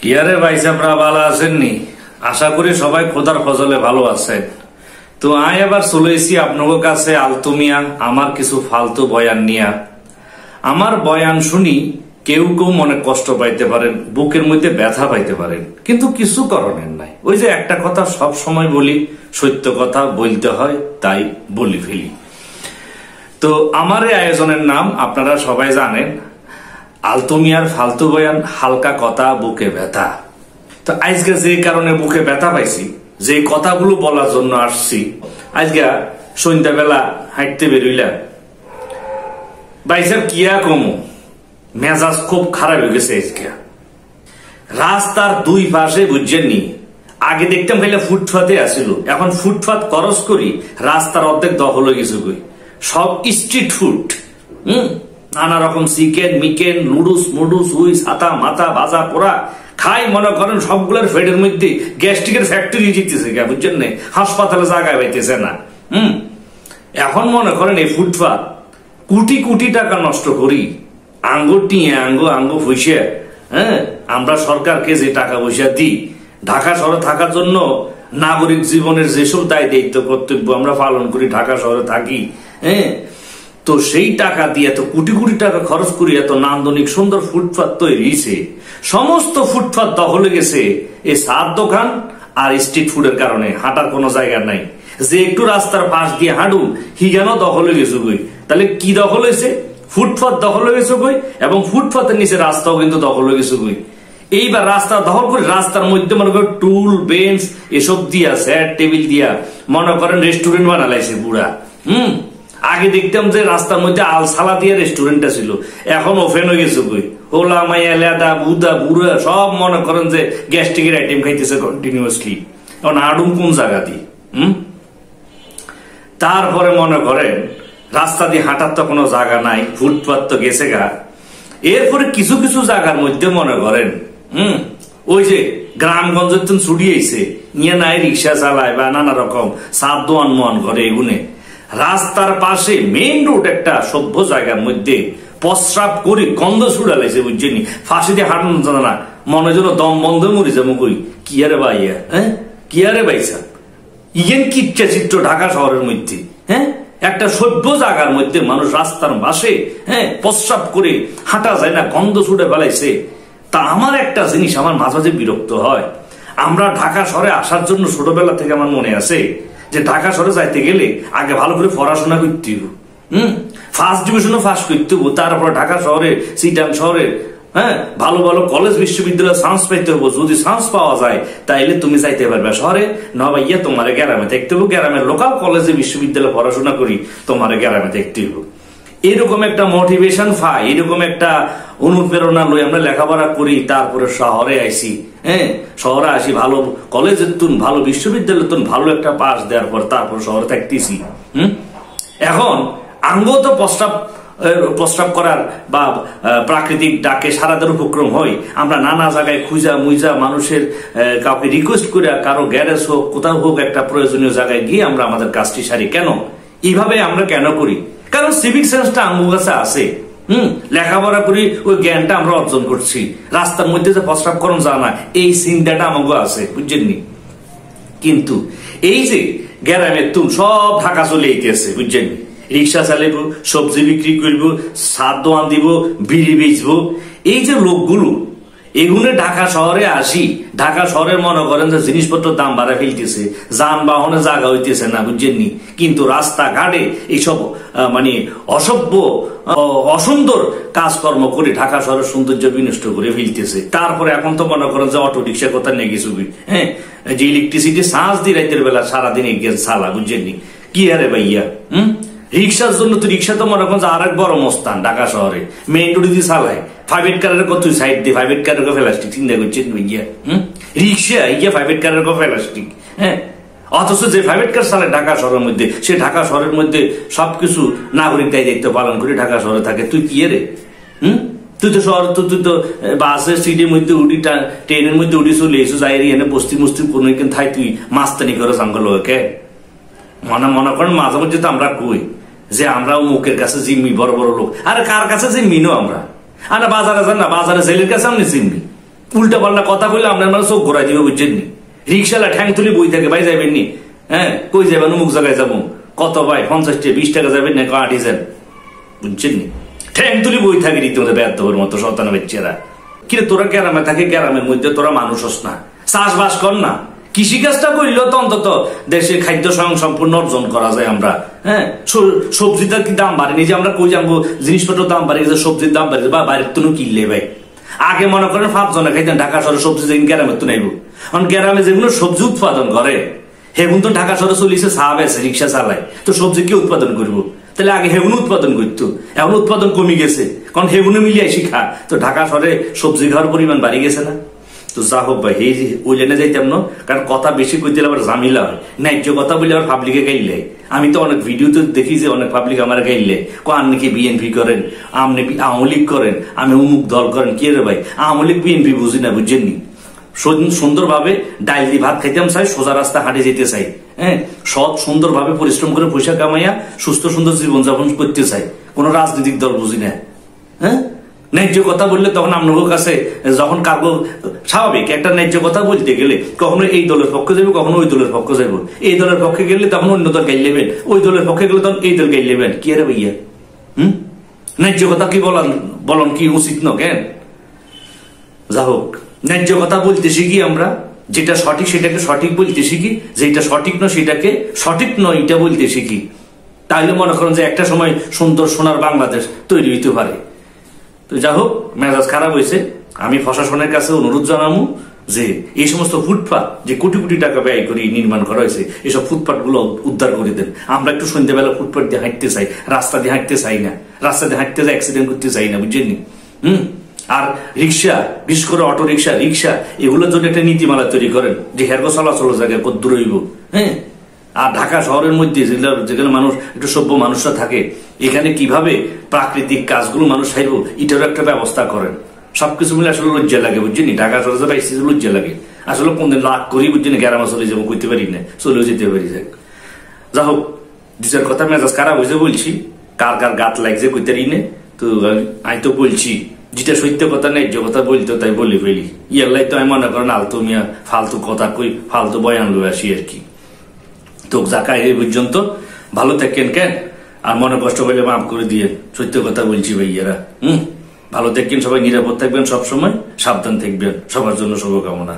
কি আরে ভাই সাহেবরা ভালো আছেননি? আশা করি সবাই খোদার ফজলে ভালো আছেন। তো আয় এবার চলেছি আপনাদের কাছে আলতুমিয়া আমার কিছু ফালতু বয়ান নিয়া। আমার বয়ান শুনি কেউ কেউ মনে কষ্ট পাইতে পারেন, বুকের মধ্যে ব্যথা পাইতে পারেন, কিন্তু কিছু করণের নাই। ওই যে একটা কথা সব সময় বলি, সত্য কথা বলতে হয়, তাই বলি ফেলি। তো আমার এই আয়োজনের নাম আপনারা সবাই জানেন, আলতুমিয়ার ফালতু বয়ান, হালকা কথা বুকে ব্যথা। তো আজকে যে কারণে বুকে ব্যথা পাইছি, যে কথাগুলো বলার জন্য আসছি, আজকে সন্ধ্যাবেলা হাঁটতে বেরোইলাম, ভাইসাব কিয়া কমু মেজাজ খুব খারাপ হয়ে গেছে। আজকে রাস্তার দুই পাশে বুঝছেননি, আগে দেখতাম খাইলে ফুটপাতে আসিল, এখন ফুটপাত খরচ করি রাস্তার অর্ধেক দখল হয়ে গেছে। সব স্ট্রিট ফুড, নানা রকম চিকেন মিকেন নুডলস মুডুস উই ছাতা মাথা ভাজা পোড়া খাই, মনে করেন সবগুলোর ফেডের মধ্যে গ্যাস্ট্রিকের ফ্যাক্টরি জিতেছে, বুঝছেন না, হাসপাতালে জায়গায় পাইতেছে না। এখন মনে করেন এই ফুটপাত কোটি কোটি টাকা নষ্ট করি আঙ্গুর টিয়ে আঙ্গো পয়সা। আমরা সরকারকে যে টাকা পয়সা দিই ঢাকা শহরে থাকার জন্য, নাগরিক জীবনের যেসব দায় দায়িত্ব কর্তব্য আমরা পালন করি, ঢাকা শহরে থাকি, তো সেই টাকা দিয়ে এত কোটি কোটি টাকা খরচ করি, এত নান্দনিক সুন্দর ফুটপাত তৈরি হয়েছে, সমস্ত ফুটপাত দখলে গেছে এই সার দোকান আর স্ট্রিট ফুডের কারণে। হাঁটার কোনো জায়গা নাই, যে একটু রাস্তার পাশ দিয়ে হাঁটু হিগানো দখল হয়ে গেছে কই। তাহলে কি দখল হয়েছে? ফুটপাত দখল হয়ে গেছে কই, এবং ফুটপাতের নিচে রাস্তাও কিন্তু দখল হয়ে গেছে কই। এইবার রাস্তা দখল করে রাস্তার মধ্যে মনে করেন টুল বেঞ্চ এসব দিয়া, চেয়ার টেবিল দিয়া মনে করেন রেস্টুরেন্ট বানালাইছে বুড়া। আগে দেখতাম যে রাস্তার মধ্যে আলসালা দিয়ে রেস্টুরেন্টটা ছিল, এখন ওপেন হয়ে গেছে কই। হোলা মাইয়া লেদা বুদা বুড়া সব মনে করেন যে গ্যাস্ট্রিকের আইটেম খাইতেছে কন্টিনিউয়াসলি। এখন আডুম কোন জায়গা দিয়ে? তারপরে মনে করেন রাস্তা দিয়ে হাঁটার তো কোনো জায়গা নাই, ফুটপাত তো গেছে গা। এরপরে কিছু কিছু জায়গার মধ্যে মনে করেন ওই যে গ্রামগঞ্জের তো ছুটিয়েছে, নিয়ে নাই রিক্সা চালায় বা নানা রকম সাত দোয়ান মোয়ান করে। এগুনে রাস্তার পাশে মেইন রোড একটা সভ্য জায়গার মধ্যে প্রস্রাব করি গন্ধ ছুড়ালাইছে, বুঝছেনি, ফাঁসি দিয়ে হাঁটানো জানা না, মনে যেন দম বন্ধ মরি যাবো কই। কি আরে ভাইয়া, কি আরে ভাইসা, ইয়েন কিচ্ছা চিত্র ঢাকা শহরের মধ্যে। একটা সভ্য জায়গার মধ্যে মানুষ রাস্তার পাশে প্রস্রাব করে হাঁটা যায় না, গন্ধ ছুটে ফেলাইছে। তা আমার একটা জিনিস আমার মাঝে মাঝে বিরক্ত হয়, আমরা ঢাকা শহরে আসার জন্য ছোটবেলা থেকে আমার মনে আছে যে ঢাকা শহরে যাইতে গেলে আগে ভালো করে পড়াশোনা করতে হবে, ফার্স্ট ডিভিশনে পাস করতে হবে, তারপরে ঢাকা শহরে সিটাং শহরে ভালো ভালো কলেজ বিশ্ববিদ্যালয়ে চান্স পাইতে হবো। যদি চান্স পাওয়া যায় তাইলে তুমি যাইতে পারবে শহরে, নবাইয়া তোমার গ্রামে থাকতে হবো, গ্রামের লোকাল কলেজে বিশ্ববিদ্যালয়ে পড়াশোনা করি তোমার গ্রামে থাকতে হবো। এরকম একটা মোটিভেশন পাই, এরকম একটা অনুপ্রেরণা লই আমরা লেখাপড়া করি। তারপরে শহরে আইসি, শহরে আসি, ভালো কলেজের তুন ভালো বিশ্ববিদ্যালয়ের তুন ভালো একটা পাস দেওয়ার পর তারপর শহরে থাকতেছি। এখন আঙ্গ তো প্রস্রাব করার বা প্রাকৃতিক ডাকে সারাদের উপক্রম হয়, আমরা নানা জায়গায় খুঁজা মুইজা মানুষের কাউকে রিকোয়েস্ট করে, কারো গ্যারেজ হোক কোথাও হোক একটা প্রয়োজনীয় জায়গায় গিয়ে আমরা আমাদের কাজটি সারি। কেন এইভাবে আমরা কেন করি? কারণ সিভিক সেন্সটা আমার কাছে আছে, লেখাপড়া করি, ওই জ্ঞানটা আমরা অর্জন করছি। রাস্তার মধ্যে যে প্রস্রাব করণ যায় না এই চিন্তাটা আমাকে আছে, বুঝছেননি। কিন্তু এই যে গ্রামের তুন সব ঢাকা চলে এইতেছে, বুঝছেন, রিক্সা চালাইব, সবজি বিক্রি করব, সার দোয়ান দিব, বিড়ি বেচবো, এই যে লোকগুলো এগুলো ঢাকা শহরে আসি, ঢাকা শহরের মনে করেন যে জিনিসপত্রের দাম বাড়া ফেলতেছে, যানবাহনে জায়গা হইতেছে না, বুঝছেননি। কিন্তু রাস্তাঘাটে এইসব মানে অসভ্য অসুন্দর কাজকর্ম করে ঢাকা শহরের সৌন্দর্য বিনষ্ট করে ফেলতেছে। তারপরে এখন তো মনে করেন যে অটো রিক্সা কথা নেই কিছু, যে ইলেকট্রিসিটি চার্জ দিয়ে রাতের বেলা সারাদিন এগিয়ে চালা, বুঝছেননি। কি আরে ভাইয়া, রিক্সার জন্য তো রিক্সা তো মনে করেন যে আর এক বড় মস্তান ঢাকা শহরে, মেইন রোড দিয়ে চালায়, প্রাইভেট কারের কত সাইড দিয়ে প্রাইভেট কারের প্লাস্টিক চিন্তা করছেন ভাইয়া, রিক্সা ইয়া প্রাইভেট কারের প্লাস্টিক। অথচ যে প্রাইভেট কার চালায় ঢাকা শহরের মধ্যে, সে ঢাকা শহরের মধ্যে সবকিছু নাগরিক দায় দায়িত্ব পালন করে ঢাকা শহরে থাকে। তুই কি রে, তুই তো শহর, তুই তো বাসের সিটের মধ্যে উঠি, ট্রেনের মধ্যে উঠি চলে এসো, যাই এনে বস্তি মস্তি কোন থাই তুই মাস্তানি করে সাঙ্গল ওকে। মনে করেন মাঝে মধ্যে তো আমরা কই যে আমরাও মুখের কাছে জিম্মি, বড় বড় লোক। আরে কার কাছে জিম্মি নো আমরা? বাজারে যান না, বাজারে ছেলের কাছে আপনি জিম্মি। উল্টা পাল্টা কথা কইলে আপনার মানে চোখ ঘোরাই দিবে, বুঝছেন নি? রিক্সালা ঠ্যাং তুলি বই থাকে, ভাই যাবেন নি? হ্যাঁ, কই যাবেন? অমুক জায়গায় যাবো। কত ভাই? 50 টাকা 20 টাকা যাবেন না? আটি যান, বুঝছেন নি? ঠ্যাং তুলি বই থাকে রীতিমতো ব্যর্থর মতো শতানা বেচ্ছেরা। কিরে তোরা গ্রামে থাকে, গ্রামের মধ্যে তোরা মানুষ হস না, চাষবাস কর না, কৃষিকাজটা করলেও তো অন্তত দেশের খাদ্য স্বয়ংসম্পূর্ণ অর্জন করা যায় আমরা। হ্যাঁ, সবজিটার কি দাম বাড়েনি যে আমরা কই যাবো জিনিসপত্রের দাম বাড়ে গেছে, সবজির দাম বাড়ে বা বাইরের তো কিনলে ভাই। আগে মনে করেন 5 জনে খাইতেন ঢাকা শহরে সবজি, যেদিন গ্রামের তো নাইব। কারণ গ্রামে যেগুলো সবজি উৎপাদন করে সেগুলো তো ঢাকা শহরে চলিছে, চা বেছে, রিক্সা চালায়, তো সবজি কি উৎপাদন করবো? তাহলে আগে হেগুনো উৎপাদন করতো, এখন উৎপাদন কমে গেছে, কারণ হেগুনো মিলিয়ে শিখা তো ঢাকা শহরে সবজি খাওয়ার পরিমাণ বাড়ি গেছে না? তো যা হোক ভাই, এই ওই লেনে যাইতাম না, কারণ কথা বেশি কইতে আবার ঝামেলা হয়, ন্যায্য কথা বলে আবার পাবলিকে গাইলে। আমি তো অনেক ভিডিওতে দেখি যে অনেক পাবলিক আমার গাইলে আপনি কি বিএনপি করেন, আপনি আওয়ামী লীগ করেন, আমি অমুক দল করেন। কি রে ভাই, আওয়ামী লীগ বিএনপি বুঝি না, বুঝছেননি? সুন্দরভাবে ডাইল দিয়ে ভাত খাইতাম চাই, সোজা রাস্তা হাঁটে যেতে চাই, হ্যাঁ, সৎ সুন্দরভাবে পরিশ্রম করে পয়সা কামাইয়া সুস্থ সুন্দর জীবনযাপন করতে চাই, কোন রাজনৈতিক দল বুঝি না। হ্যাঁ, ন্যায্য কথা বললে তখন আপনার কাছে যখন কাগজ স্বাভাবিক একটা ন্যায্য কথা বলতে গেলে কখনো এই দলের পক্ষে যাবে, কখনো ওই দলের পক্ষে যাবো। এই দলের পক্ষে গেলে তখন অন্য দল গাইল নেবেন, ওই দলের পক্ষে গেলে তখন এই দল গাইল নেবেন। কি আরে ভাইয়া, ন্যায্য কথা কি বলন কি উচিত ন কেন? যা হোক, ন্যায্য কথা বলতে শিখি আমরা, যেটা সঠিক সেটাকে সঠিক বলতে শিখি, যেটা সঠিক নয় সেটাকে সঠিক নয় এটা বলতে শিখি। তাহলে মনে করেন যে একটা সময় সুন্দর সোনার বাংলাদেশ তৈরি হইতে পারে। তো যা হোক, মেজাজ খারাপ হয়েছে। আমি প্রশাসনের কাছে অনুরোধ জানাবো যে এই সমস্ত ফুটপাত যে কোটি কোটি টাকা ব্যয় করে নির্মাণ করা হয়েছে, এসব ফুটপাত গুলো উদ্ধার করে দেন। আমরা একটু সন্ধ্যাবেলা ফুটপাত দিয়ে হাঁটতে চাই, রাস্তা দিয়ে হাঁটতে চাই না, রাস্তা দিয়ে হাঁটতে চাই অ্যাক্সিডেন্ট করতে চাই না, বুঝছেন? আর রিক্সা, বিশেষ করে অটো রিক্সা, রিক্সা এগুলোর জন্য একটা নীতিমালা তৈরি করেন যে হেরগো চলাচল জায়গায় কত দূর হইব। হ্যাঁ, আর ঢাকা শহরের মধ্যে যেখানে মানুষ একটু সভ্য মানুষরা থাকে, এখানে কিভাবে প্রাকৃতিক কাজগুলো মানুষ চাইব এটারও একটা ব্যবস্থা করেন। সবকিছু মিলে আসলে লজ্জা লাগে, বুঝছেন? ঢাকা শহরে যাবে লজ্জা লাগে আসলে, কোনদিন লাখ করি, বুঝছেন? গ্রামে চলে যাবো, করতে পারি না, চলেও যেতে পারি। যা হোক, দুটার কথা মেজাজ খারাপ হয়েছে বলছি, কার কার গাত লাগছে কইতে পারি না। তো আমি তো বলছি যেটা সত্য কথা ন্যায্য কথা বলতো তাই বলে ফেলি। ইয়াল্লাই তো আমি মনে করেন আলতু মিয়া ফালতু কথা কই, ফালতু বয়ান লই আসি আর কি। তো যাকায় এই পর্যন্ত, ভালো থাকেন কেন, আর মনে কষ্ট হইলে মাফ করে দিয়ে, সত্য কথা বলছি ভাইয়ারা। ভালো থাকেন সবাই, নিরাপদ থাকবেন, সবসময় সাবধান থাকবেন, সবার জন্য শুভকামনা।